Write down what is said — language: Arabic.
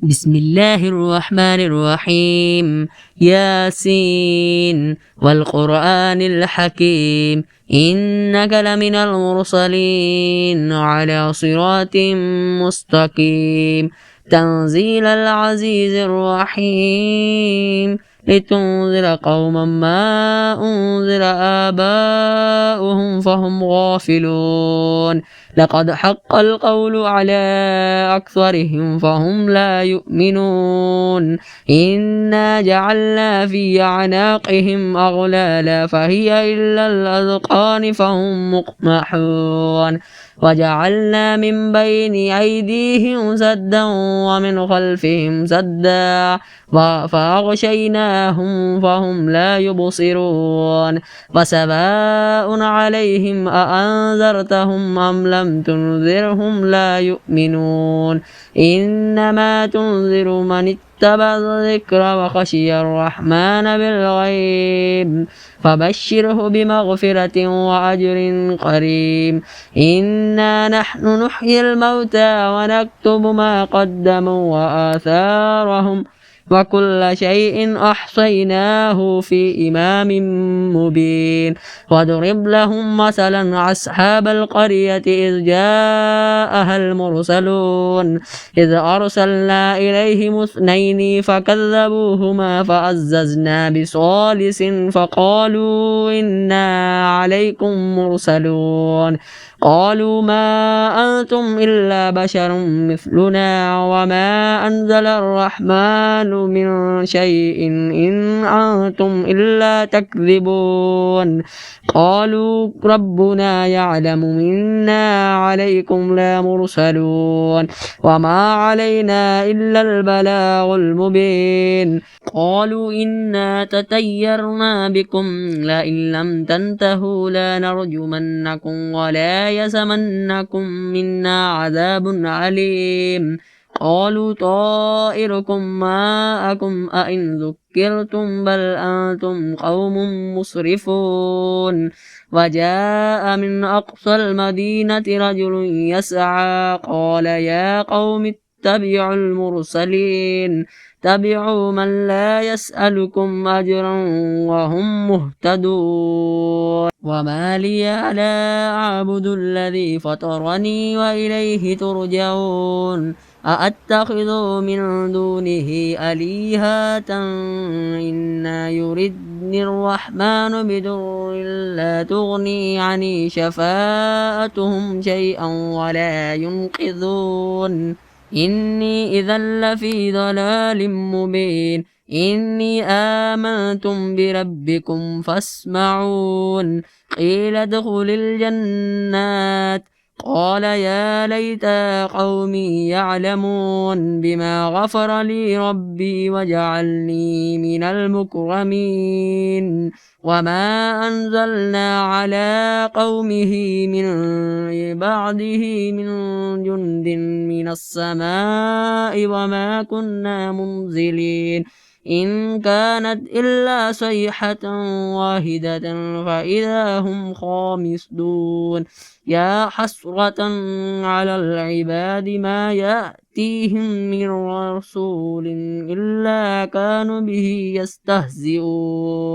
بسم الله الرحمن الرحيم. ياسين والقرآن الحكيم إنك لمن المرسلين على صراط مستقيم تنزيل العزيز الرحيم لتنذر قوما ما أنذر آباؤهم فهم غافلون. لقد حق القول على أكثرهم فهم لا يؤمنون. إنا جعلنا في أعناقهم أغلالا فهي إلا الأذقان فهم مقمحون. وجعلنا من بين أيديهم سدا ومن خلفهم سدا فأغشيناهم فهم لا يبصرون. وسواء عليهم أأنذرتهم أم لم تنذرهم لا يؤمنون. إنما تنذر من اتبع الذكر وخشي الرحمن بالغيب فبشره بمغفرة وأجر قريب. إنا نحن نحيي الموتى ونكتب ما قدموا وآثارهم وكل شيء أحصيناه في إمام مبين. واضرب لهم مثلا أصحاب القرية إذ جاءها المرسلون إذ أرسلنا إليهم اثنين فكذبوهما فعززنا بثالث فقالوا إنا عليكم مرسلون. قالوا ما أنتم إلا بشر مثلنا وما أنزل الرحمن من شيء إن أنتم إلا تكذبون. قالوا ربنا يعلم إنا عليكم لا مرسلون وما علينا إلا البلاغ المبين. قالوا إنا تطيرنا بكم لئن لم تنتهوا لنرجمنكم ولا يسمنكم منا عذاب عليم. قالوا طائركم معكم أئن ذكرتم بل أنتم قوم مسرفون. وجاء من أقصى المدينة رجل يسعى قال يا قوم اتبعوا المرسلين اتبعوا من لا يسألكم أجرا وهم مهتدون. وما لي لا أعبد الذي فطرني وإليه ترجعون. أأتخذ من دونه آلهة إن يردني الرحمن بضر لا تغني عني شفاعتهم شيئا ولا ينقذون. إني إذا لفي ضلال مبين. إني آمنتم بربكم فاسمعون. قيل ادخل الجنات قال يا ليت قومي يعلمون بما غفر لي ربي وجعلني من المكرمين. وما أنزلنا على قومه من بعده من جند من السماء وما كنا منزلين. إن كانت إلا صيحة واحدة فإذا هم خامسون. يا حسرة على العباد ما يأتيهم من رسول إلا كانوا به يستهزئون.